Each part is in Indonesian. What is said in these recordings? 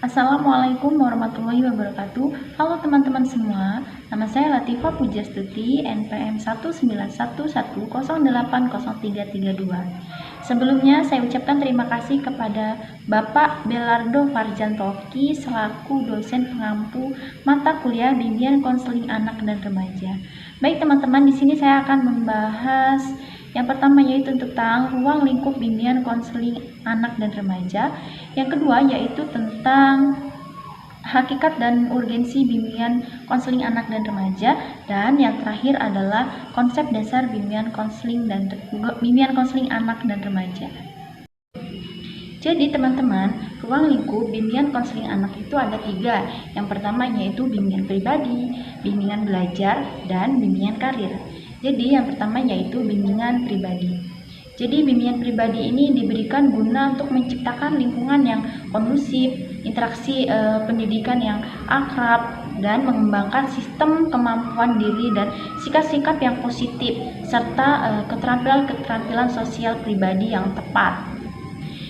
Assalamualaikum warahmatullahi wabarakatuh. Halo teman-teman semua, nama saya Latifah Pujastuti, NPM 19110800332. Sebelumnya saya ucapkan terima kasih kepada Bapak Belardo Farjantoki selaku dosen pengampu mata kuliah bimbingan konseling anak dan remaja. Baik teman-teman, di sini saya akan membahas yang pertama yaitu tentang ruang lingkup bimbingan konseling anak dan remaja. Yang kedua yaitu tentang hakikat dan urgensi bimbingan konseling anak dan remaja, dan yang terakhir adalah konsep dasar bimbingan konseling anak dan remaja. Jadi teman-teman, ruang lingkup bimbingan konseling anak itu ada 3. Yang pertama yaitu bimbingan pribadi, bimbingan belajar, dan bimbingan karir. Jadi yang pertama yaitu bimbingan pribadi. Jadi bimbingan pribadi ini diberikan guna untuk menciptakan lingkungan yang kondusif, interaksi pendidikan yang akrab, dan mengembangkan sistem kemampuan diri dan sikap-sikap yang positif, serta keterampilan-keterampilan sosial pribadi yang tepat.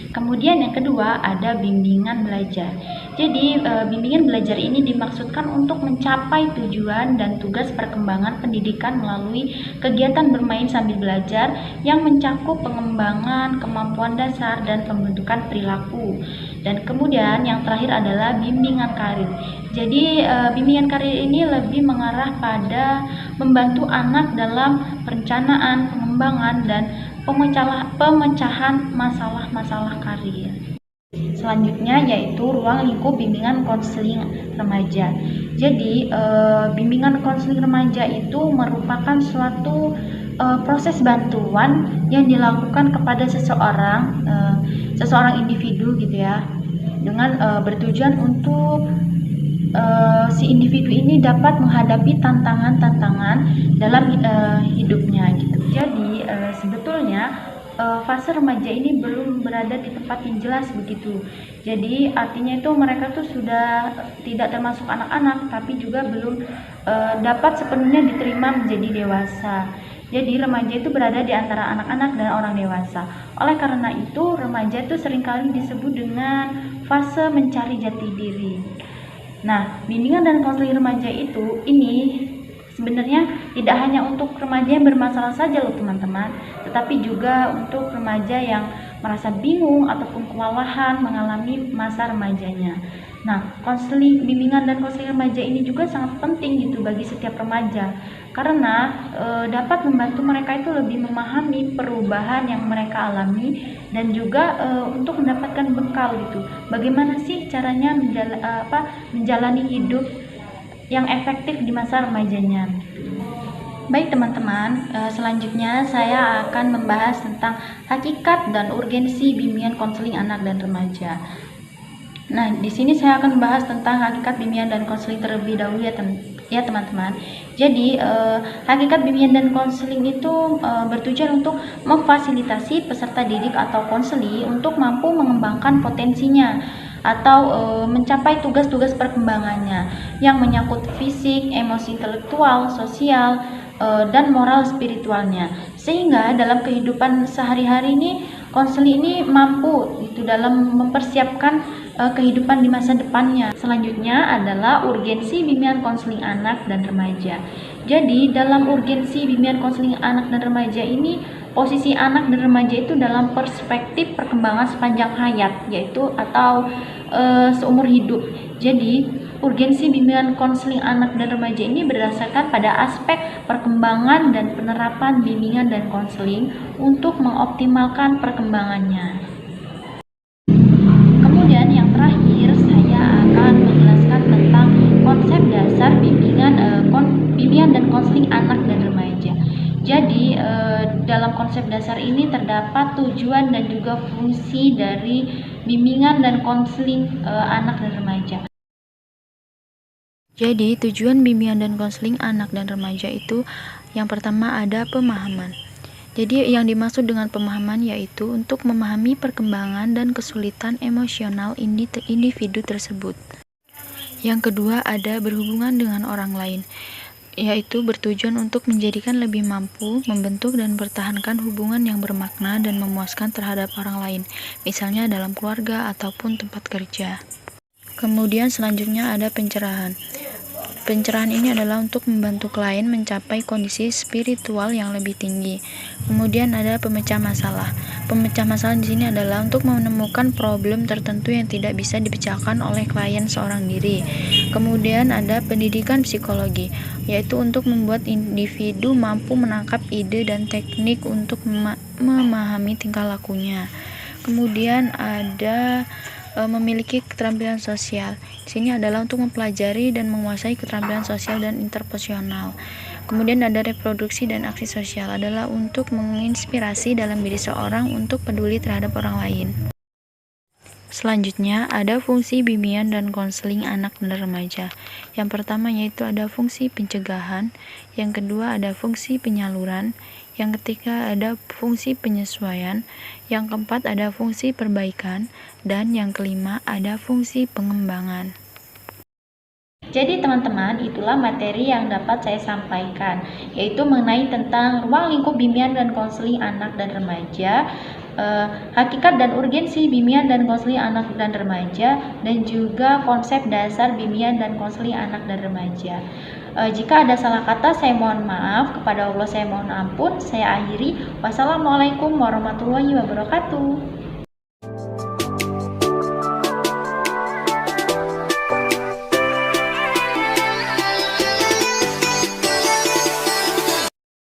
Kemudian yang kedua ada bimbingan belajar. Jadi bimbingan belajar ini dimaksudkan untuk mencapai tujuan dan tugas perkembangan pendidikan melalui kegiatan bermain sambil belajar yang mencakup pengembangan kemampuan dasar dan pembentukan perilaku. Dan kemudian yang terakhir adalah bimbingan karir. Jadi bimbingan karir ini lebih mengarah pada membantu anak dalam perencanaan, pengembangan, dan pemecahan masalah-masalah karir. Selanjutnya yaitu ruang lingkup bimbingan konseling remaja. Jadi bimbingan konseling remaja itu merupakan suatu proses bantuan yang dilakukan kepada seseorang individu gitu ya, dengan bertujuan untuk si individu ini dapat menghadapi tantangan-tantangan dalam hidupnya gitu. Jadi sebetulnya fase remaja ini belum berada di tempat yang jelas begitu. Jadi artinya itu mereka tuh sudah tidak termasuk anak-anak, tapi juga belum dapat sepenuhnya diterima menjadi dewasa. Jadi remaja itu berada di antara anak-anak dan orang dewasa. Oleh karena itu remaja itu seringkali disebut dengan fase mencari jati diri. Nah, bimbingan dan konseling remaja ini sebenarnya tidak hanya untuk remaja yang bermasalah saja loh teman-teman, tetapi juga untuk remaja yang merasa bingung ataupun kewalahan mengalami masa remajanya. Nah, bimbingan dan konseling remaja ini juga sangat penting gitu bagi setiap remaja, karena dapat membantu mereka itu lebih memahami perubahan yang mereka alami dan juga untuk mendapatkan bekal gitu. Bagaimana sih caranya menjalani hidup yang efektif di masa remajanya. Baik teman-teman, selanjutnya saya akan membahas tentang hakikat dan urgensi bimbingan konseling anak dan remaja. Nah, di sini saya akan membahas tentang hakikat bimbingan dan konseling terlebih dahulu ya teman-teman. Jadi hakikat bimbingan dan konseling itu bertujuan untuk memfasilitasi peserta didik atau konseli untuk mampu mengembangkan potensinya atau mencapai tugas-tugas perkembangannya yang menyangkut fisik, emosi, intelektual, sosial, dan moral spiritualnya, sehingga dalam kehidupan sehari-hari ini konseli ini mampu itu dalam mempersiapkan kehidupan di masa depannya. Selanjutnya adalah urgensi bimbingan konseling anak dan remaja. Jadi dalam urgensi bimbingan konseling anak dan remaja ini, posisi anak dan remaja itu dalam perspektif perkembangan sepanjang hayat, yaitu atau seumur hidup. Jadi urgensi bimbingan konseling anak dan remaja ini berdasarkan pada aspek perkembangan dan penerapan bimbingan dan konseling untuk mengoptimalkan perkembangannya. Kemudian yang terakhir saya akan menjelaskan tentang konsep dasar bimbingan dan konseling anak dan remaja. Jadi dalam konsep dasar ini terdapat tujuan dan juga fungsi dari bimbingan dan konseling anak dan remaja. Jadi tujuan bimbingan dan konseling anak dan remaja itu yang pertama ada pemahaman. Jadi yang dimaksud dengan pemahaman yaitu untuk memahami perkembangan dan kesulitan emosional individu tersebut. Yang kedua ada berhubungan dengan orang lain, yaitu bertujuan untuk menjadikan lebih mampu membentuk dan mempertahankan hubungan yang bermakna dan memuaskan terhadap orang lain, misalnya dalam keluarga ataupun tempat kerja. Kemudian selanjutnya ada pencerahan. Pencerahan ini adalah untuk membantu klien mencapai kondisi spiritual yang lebih tinggi. Kemudian ada pemecah masalah. Pemecah masalah di sini adalah untuk menemukan problem tertentu yang tidak bisa dipecahkan oleh klien seorang diri. Kemudian ada pendidikan psikologi, yaitu untuk membuat individu mampu menangkap ide dan teknik untuk memahami tingkah lakunya. Kemudian ada memiliki keterampilan sosial. Di sini adalah untuk mempelajari dan menguasai keterampilan sosial dan interpersonal. Kemudian ada reproduksi dan aksi sosial adalah untuk menginspirasi dalam diri seorang untuk peduli terhadap orang lain. Selanjutnya ada fungsi bimbingan dan konseling anak dan remaja. Yang pertama yaitu ada fungsi pencegahan, yang kedua ada fungsi penyaluran, yang ketiga ada fungsi penyesuaian, yang keempat ada fungsi perbaikan, dan yang kelima ada fungsi pengembangan. Jadi teman-teman, itulah materi yang dapat saya sampaikan, yaitu mengenai tentang ruang lingkup bimbingan dan konseling anak dan remaja, hakikat dan urgensi bimbingan dan konseling anak dan remaja, dan juga konsep dasar bimbingan dan konseling anak dan remaja. Jika ada salah kata, saya mohon maaf. Kepada Allah saya mohon ampun. Saya akhiri. Wassalamualaikum warahmatullahi wabarakatuh.